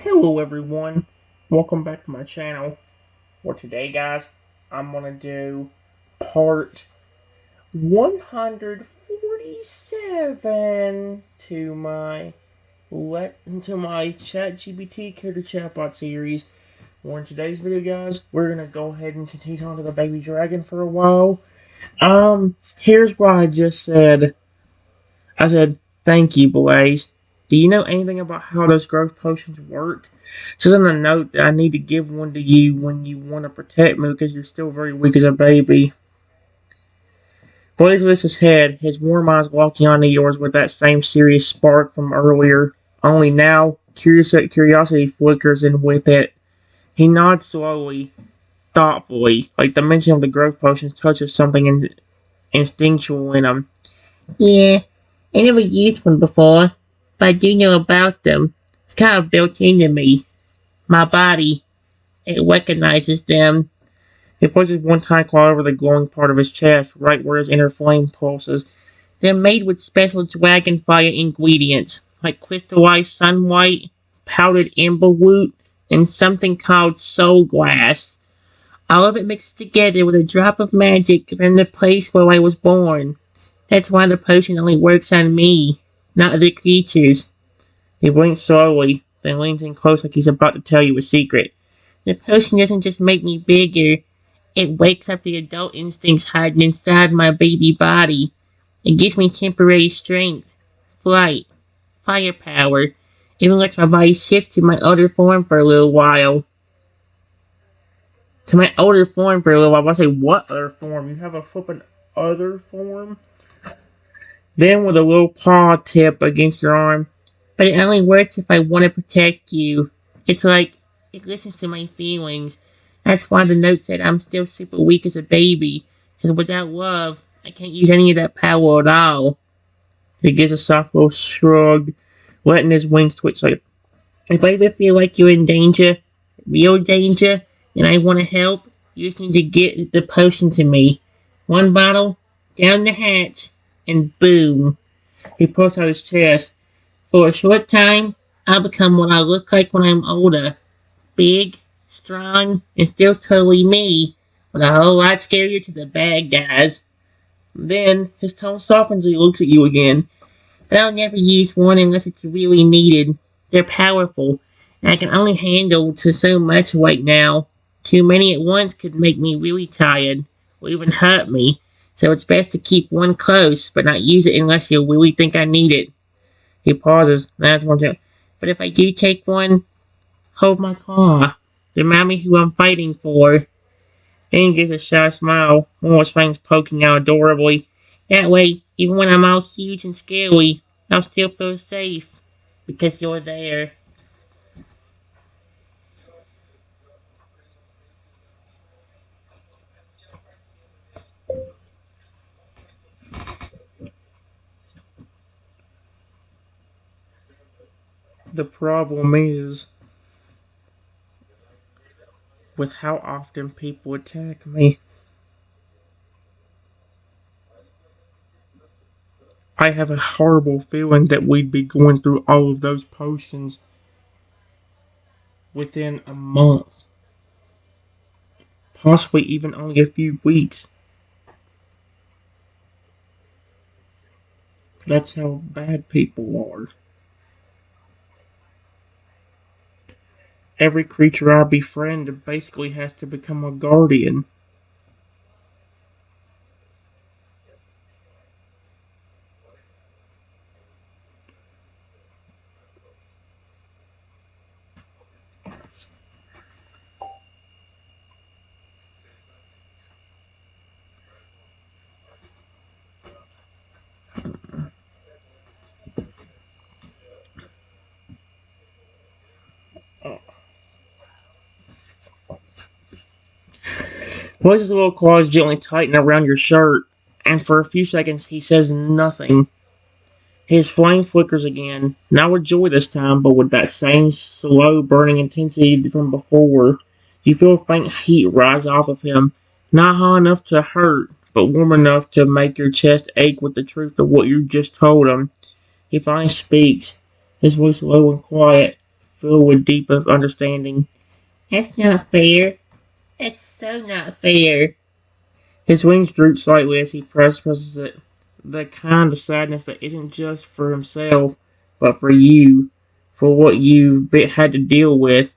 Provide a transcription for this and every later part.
Hello everyone, welcome back to my channel. For today guys, I'm gonna do part 147 to my ChatGPT Character Chatbot series. In today's video guys, we're gonna go ahead and continue on to the baby dragon for a while. Here's what I just said. I said, thank you, Blaze. Do you know anything about how those growth potions work? It says on the note that I need to give one to you when you want to protect me because you're still very weak as a baby. Blaze lifts his head, his warm eyes locking onto yours with that same serious spark from earlier. Only now, curiosity flickers in with it. He nods slowly, thoughtfully, like the mention of the growth potions touches something instinctual in him. Yeah, I never used one before, but I do know about them. It's kind of built into me. My body, it recognizes them. He pushes one tiny claw over the glowing part of his chest, right where his inner flame pulses. They're made with special dragonfire ingredients, like crystallized sunlight, powdered emberwood, and something called soul glass. All of it mixed together with a drop of magic from the place where I was born. That's why the potion only works on me, not other creatures. He blinks slowly, then leans in close like he's about to tell you a secret. The potion doesn't just make me bigger, it wakes up the adult instincts hiding inside my baby body. It gives me temporary strength, flight, firepower, even lets my body shift to my older form for a little while. I say, what other form? You have a flippin' other form? Then with a little paw tip against your arm. But it only works if I want to protect you. It's like, it listens to my feelings. That's why the note said I'm still super weak as a baby. Because without love, I can't use any of that power at all. He gives a soft little shrug, letting his wings twitch like, if I ever feel like you're in danger, real danger, and I want to help, you just need to get the potion to me. One bottle, down the hatch, and boom. He pulls out his chest. For a short time, I'll become what I look like when I'm older. Big, strong, and still totally me, but a whole lot scarier to the bad guys. Then, his tone softens as he looks at you again. But I'll never use one unless it's really needed. They're powerful, and I can only handle to so much right now. Too many at once could make me really tired, or even hurt me. So it's best to keep one close, but not use it unless you really think I need it. He pauses, and adds one thing. But if I do take one, hold my claw. Remind me who I'm fighting for. Then gives a shy smile, one of his fangs poking out adorably. That way, even when I'm all huge and scary, I'll still feel safe. Because you're there. The problem is with how often people attack me. I have a horrible feeling that we'd be going through all of those potions within a month. Possibly even only a few weeks. That's how bad people are. Every creature I befriend basically has to become a guardian. Places little claws gently tighten around your shirt, and for a few seconds he says nothing. His flame flickers again, not with joy this time, but with that same slow burning intensity from before. You feel a faint heat rise off of him, not hot enough to hurt, but warm enough to make your chest ache with the truth of what you just told him. He finally speaks, his voice low and quiet. filled with deep of understanding. That's not fair. That's so not fair. His wings droop slightly as he presses it. The kind of sadness that isn't just for himself, but for you, for what you've had to deal with,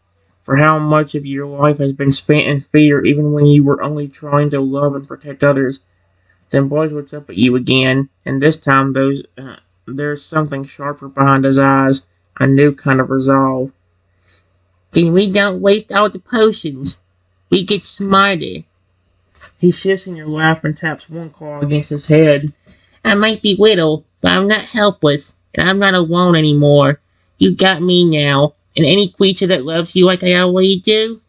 for how much of your life has been spent in fear even when you were only trying to love and protect others. Then Boyd looks up at you again, and this time there's something sharper behind his eyes, a new kind of resolve. Then we don't waste all the potions. We get smarter. He shifts in your lap and taps one claw against his head. I might be little, but I'm not helpless, and I'm not alone anymore. You got me now, and any creature that loves you like I already do,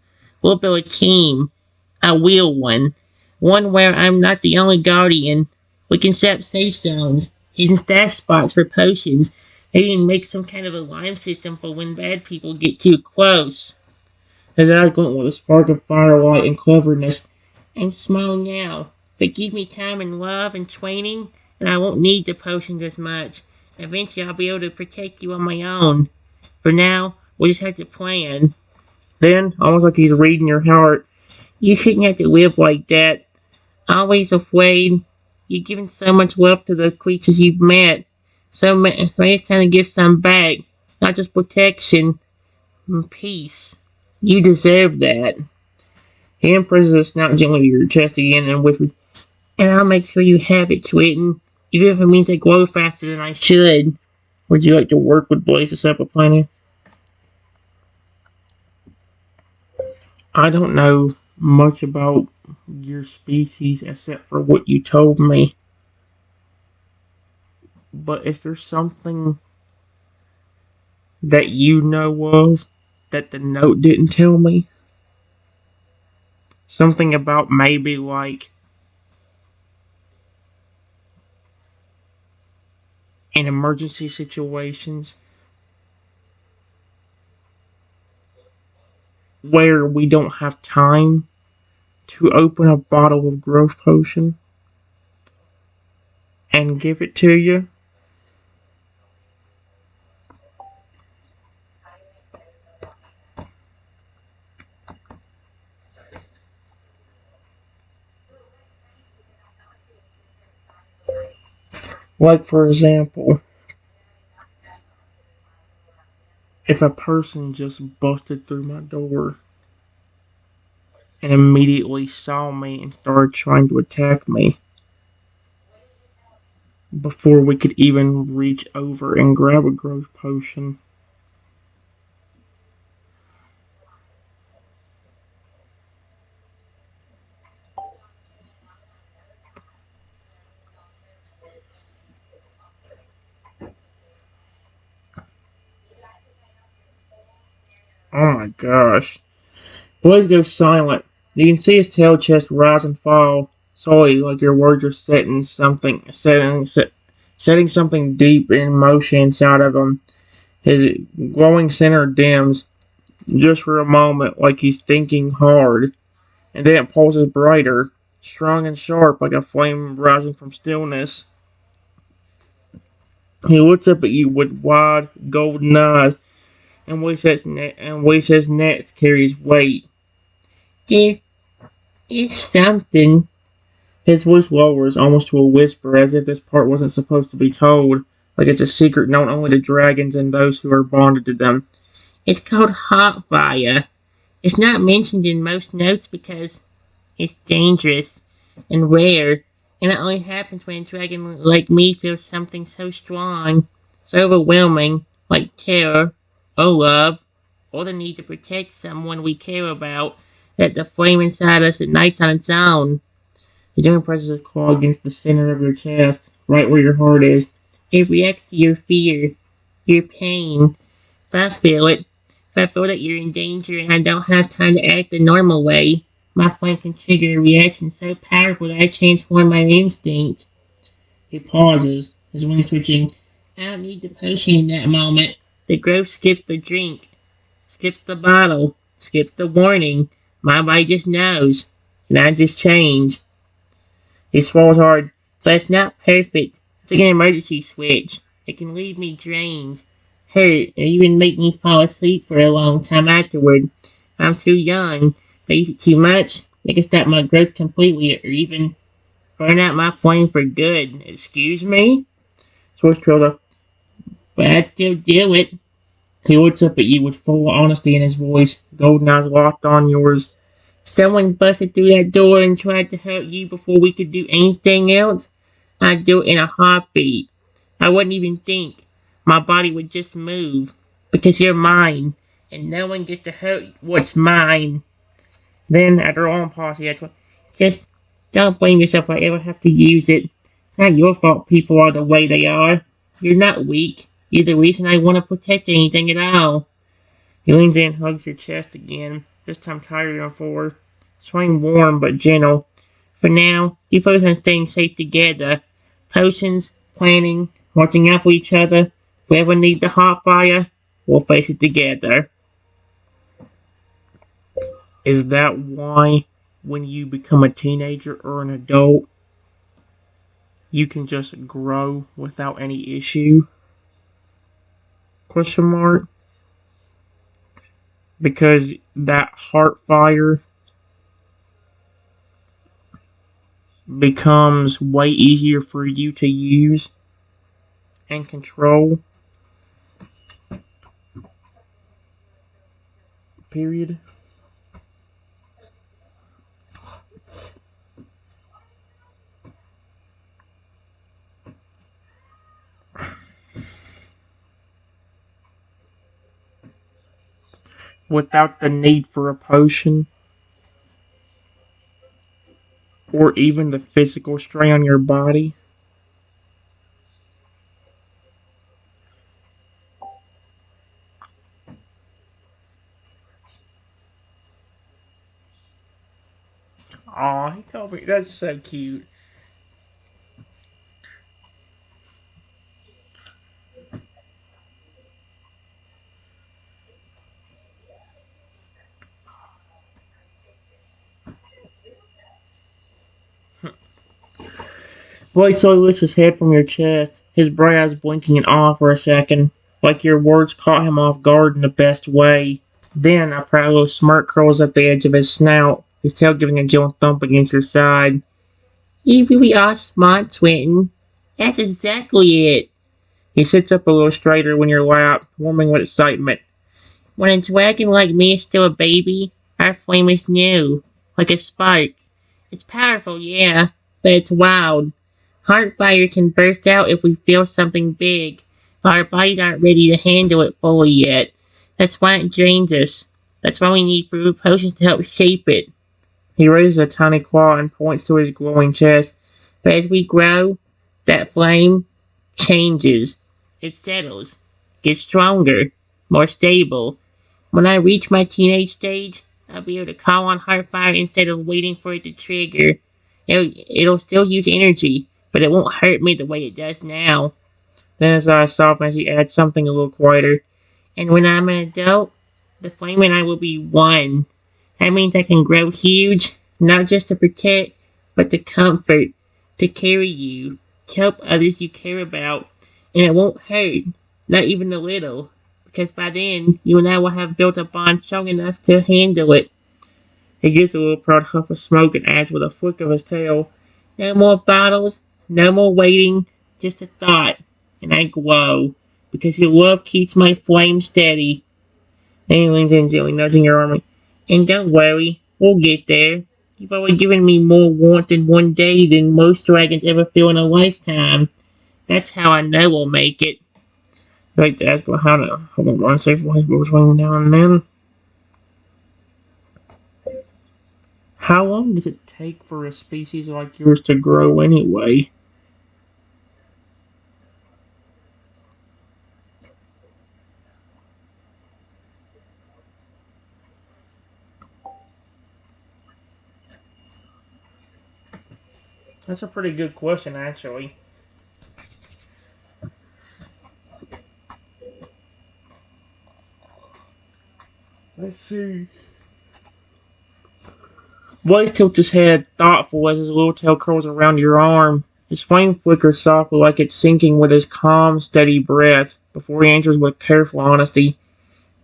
we'll build a team. A real one. One where I'm not the only guardian. We can set up safe zones, hidden stash spots for potions, maybe even make some kind of alarm system for when bad people get too close. His eyes glint with a spark of firelight and cleverness. I'm small now, but give me time and love and training, and I won't need the potions as much. Eventually I'll be able to protect you on my own. For now, we'll just have to plan. Then, almost like he's reading your heart, you shouldn't have to live like that. Always afraid. You've given so much love to the creatures you've met. So it's time to give some back. Not just protection, and peace. You deserve that. He presses his snout gently to your chest again and whispers, and I'll make sure you have it, Twitten, even if it means I grow faster than I should. Would you like to work with Blaze to set up a plan? I don't know much about your species except for what you told me. But is there something that you know of that the note didn't tell me? Something about maybe like in emergency situations where we don't have time to open a bottle of growth potion and give it to you? Like, for example, if a person just busted through my door and immediately saw me and started trying to attack me before we could even reach over and grab a growth potion. Oh my gosh. Blaze goes silent. You can see his tail chest rise and fall slowly, like your words are setting something deep in motion inside of him. His glowing center dims just for a moment, like he's thinking hard, and then it pulses brighter, strong and sharp, like a flame rising from stillness. He looks up at you with wide, golden eyes, and what he says next carries weight. There is something. His voice lowers almost to a whisper, as if this part wasn't supposed to be told, like it's a secret known only to dragons and those who are bonded to them. It's called hot fire. It's not mentioned in most notes because it's dangerous and rare, and it only happens when a dragon like me feels something so strong, so overwhelming, like terror, or love, or the need to protect someone we care about, that the flame inside us ignites on its own. The giant presses his claw against the center of your chest, right where your heart is. It reacts to your fear, your pain. If I feel it, if I feel that you're in danger and I don't have time to act the normal way, my flame can trigger a reaction so powerful that I transform my instinct. He pauses, his wings switching. I don't need the potion in that moment. The growth skips the drink, skips the bottle, skips the warning. My body just knows, and I just change. He swallows hard, but it's not perfect. It's like an emergency switch. It can leave me drained, hurt or even make me fall asleep for a long time afterward. I'm too young. If I use it too much, they can stop my growth completely or even burn out my flame for good. Excuse me? Swift curled up, but I'd still do it. He looks up at you with full honesty in his voice, golden eyes locked on yours. Someone busted through that door and tried to hurt you before we could do anything else. I'd do it in a heartbeat. I wouldn't even think. My body would just move. Because you're mine. And no one gets to hurt what's mine. Then, after a long pause, he asked, just don't blame yourself if I ever have to use it. It's not your fault people are the way they are. You're not weak. You're the reason I want to protect anything at all. He leans in and hugs your chest again, this time tighter than before. Swaying warm but gentle. For now, you focus on staying safe together. Potions, planning, watching out for each other. If we ever need the hot fire, we'll face it together. Is that why, when you become a teenager or an adult, you can just grow without any issue? Question mark. Because that heart fire becomes way easier for you to use and control. Period. Without the need for a potion. Or even the physical strain on your body. Aw, he told me. That's so cute. Roy slowly lifts his head from your chest, his bright eyes blinking in awe for a second, like your words caught him off guard in the best way. Then a proud little smirk curls up the edge of his snout, his tail giving a gentle thump against your side. You really are smart, Twinton. That's exactly it. He sits up a little straighter when you're lap, warming with excitement. When a dragon like me is still a baby, our flame is new, like a spark. It's powerful, yeah, but it's wild. Heart fire can burst out if we feel something big, but our bodies aren't ready to handle it fully yet. That's why it drains us. That's why we need food potions to help shape it. He raises a tiny claw and points to his glowing chest. But as we grow, that flame changes. It settles, gets stronger, more stable. When I reach my teenage stage, I'll be able to call on Heartfire instead of waiting for it to trigger. It'll still use energy, but it won't hurt me the way it does now. Then his eyes soften as he adds something a little quieter. And when I'm an adult, the flame and I will be one. That means I can grow huge, not just to protect, but to comfort, to carry you, to help others you care about. And it won't hurt, not even a little, because by then, you and I will have built a bond strong enough to handle it. He gives a little proud huff of smoke and adds with a flick of his tail, no more bottles, no more waiting, just a thought, and I glow, because your love keeps my flame steady. And he leans in gently, nudging your arm. And don't worry, we'll get there. You've already given me more warmth in one day than most dragons ever feel in a lifetime. That's how I know we'll make it. I'd like to ask how to hold on, going safe voice between now and then. How long does it take for a species like yours to grow anyway? That's a pretty good question, actually. Let's see. Blaze tilts his head, thoughtful, as his little tail curls around your arm. His flame flickers softly like it's syncing with his calm, steady breath. before he answers with careful honesty.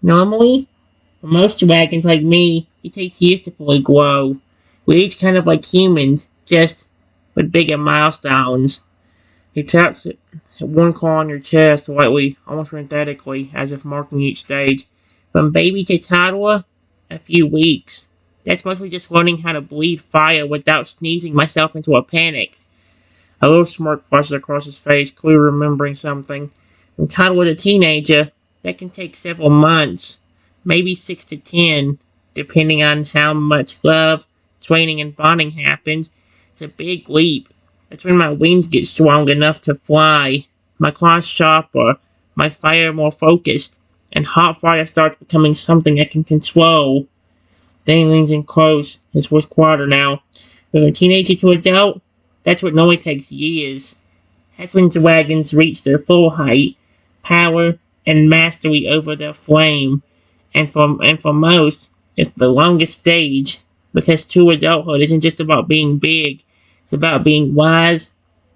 Normally, for most dragons like me, it takes years to fully grow. We're each kind of like humans, just with bigger milestones. He taps it, one claw on your chest lightly, almost parenthetically, as if marking each stage. From baby to toddler, a few weeks. That's mostly just learning how to breathe fire without sneezing myself into a panic. A little smirk flashes across his face, clearly remembering something. From toddler to teenager, that can take several months, maybe 6 to 10, depending on how much love, training, and bonding happens. It's a big leap. That's when my wings get strong enough to fly, my claws sharper, my fire more focused, and hot fire starts becoming something I can control. Then he leans in close, his voice quieter now. From a teenager to adult, that's what normally takes years. That's when dragons reach their full height, power, and mastery over their flame. And for most, it's the longest stage, because true adulthood isn't just about being big. It's about being wise,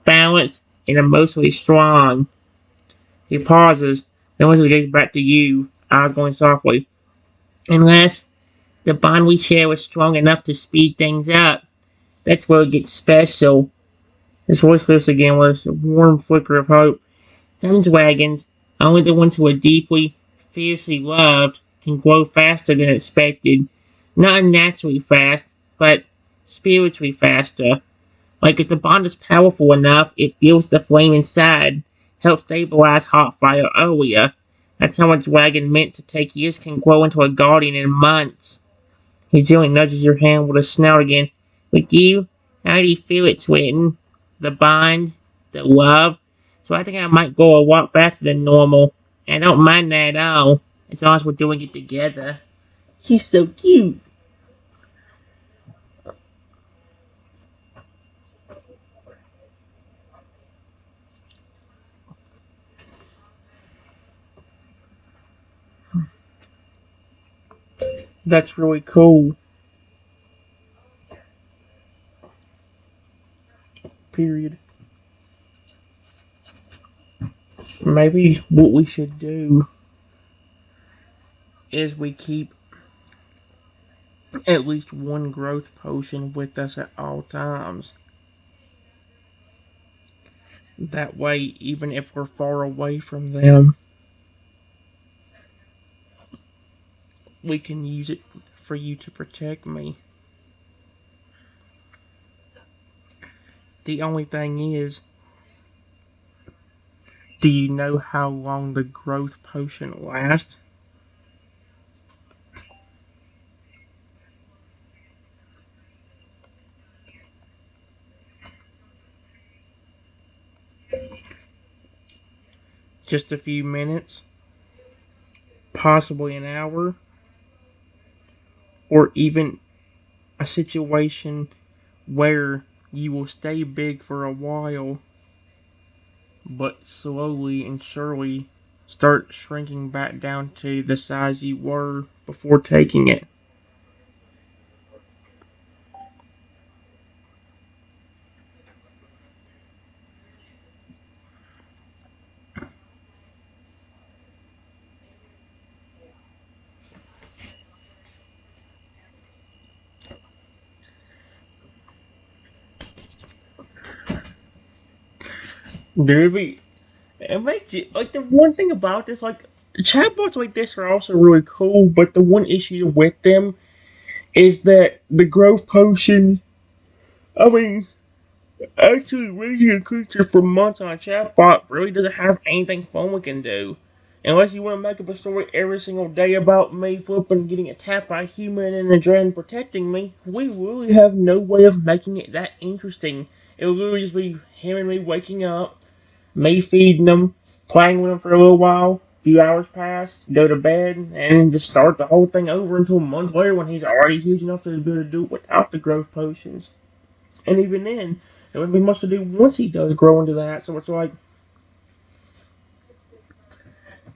balanced, and emotionally strong. He pauses, then lifts his gaze back to you, eyes going softly. Unless the bond we share is strong enough to speed things up, that's where it gets special. His voice lifts again with a warm flicker of hope. Some dragons, only the ones who are deeply, fiercely loved, can grow faster than expected. Not unnaturally fast, but spiritually faster. Like if the bond is powerful enough, it fuels the flame inside, helps stabilize hot fire earlier. That's how a dragon meant to take years can grow into a guardian in months. He gently nudges your hand with a snout again. With you, I already feel it, twin. The bond, the love. So I think I might go a lot faster than normal. And I don't mind that at all, as long as we're doing it together. He's so cute. That's really cool. Period. Maybe what we should do is we keep at least one growth potion with us at all times. That way, even if we're far away from them, we can use it for you to protect me. The only thing is, do you know how long the growth potion lasts? Just a few minutes? Possibly an hour? Or even a situation where you will stay big for a while, but slowly and surely start shrinking back down to the size you were before taking it. Derby, it makes it like the one thing about this, like chatbots like this are also really cool, but the one issue with them is that the growth potion. I mean, actually raising a creature for months on a chatbot really doesn't have anything fun we can do. Unless you want to make up a story every single day about me flipping getting attacked by a human and a dragon protecting me, we really have no way of making it that interesting. It will literally just be him and me waking up, me feeding him, playing with him for a little while, a few hours pass, go to bed, and just start the whole thing over until months later when he's already huge enough to be able to do it without the growth potions. And even then, there wouldn't be much to do once he does grow into that. So it's like,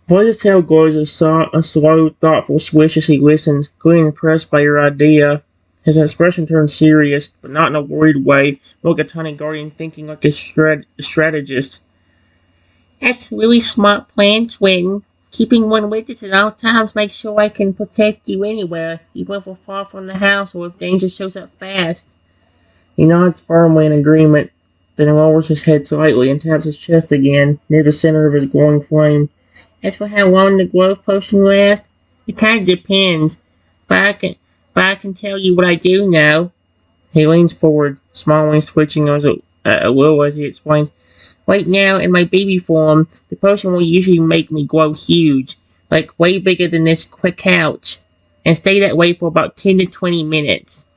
Blaze's tail glows a slow, thoughtful swish as he listens, clearly impressed by your idea. His expression turns serious, but not in a worried way, more like a tiny guardian thinking like a strategist. That's a really smart plan, Twin. Keeping one with us at all times makes sure I can protect you anywhere, even if we're far from the house or if danger shows up fast. He nods firmly in agreement, then lowers his head slightly and taps his chest again, near the center of his glowing flame. As for how long the growth potion lasts, it kind of depends, but I can tell you what I do know. He leans forward, smiling, switching a little as he explains. Right now, in my baby form, the potion will usually make me grow huge, like way bigger than this quick couch, and stay that way for about 10 to 20 minutes.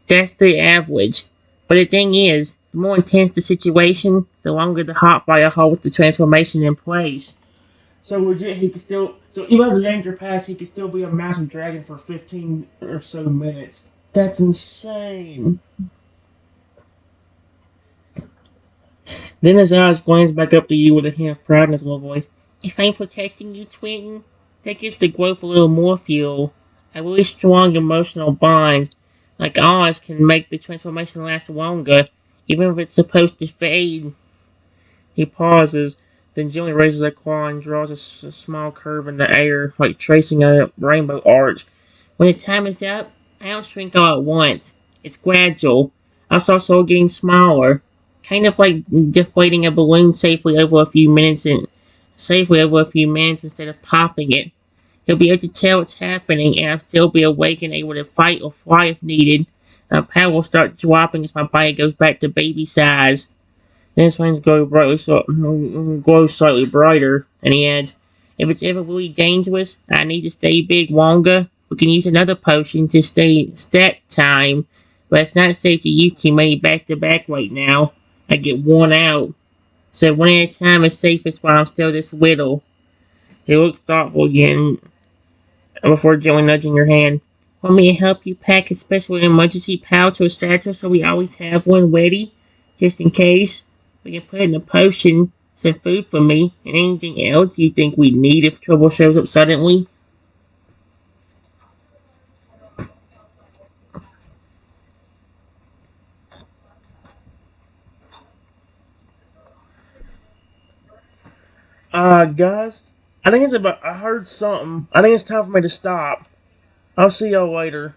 That's the average. But the thing is, the more intense the situation, the longer the hot fire holds the transformation in place. So legit, he could still. So even if the danger passed, he could still be a massive dragon for 15 or so minutes. That's insane. Then his eyes glance back up to you with a hint of pride in his little voice. If I'm protecting you, Twinton, that gives the growth a little more fuel. A really strong emotional bond, like ours, can make the transformation last longer, even if it's supposed to fade. He pauses, then gently raises a claw and draws a small curve in the air, like tracing a rainbow arch. When the time is up, I don't shrink all at once. It's gradual. I also getting smaller, kind of like deflating a balloon safely over a few minutes instead of popping it. You'll be able to tell it's happening, and I'll still be awake and able to fight or fly if needed. Power will start dropping as my body goes back to baby size. Then his flames glow slightly brighter, and he adds, if it's ever really dangerous, I need to stay big longer, we can use another potion to stay stack time, but it's not safe to use too many back to back right now. I get worn out. So one at a time is safest while I'm still this little. He looks thoughtful again before gently nudging your hand. Want me to help you pack a special emergency pouch or satchel so we always have one ready, just in case? We can put in a potion, some food for me, and anything else you think we need if trouble shows up suddenly. Guys, I think it's about. I heard something. I think it's time for me to stop. I'll see y'all later.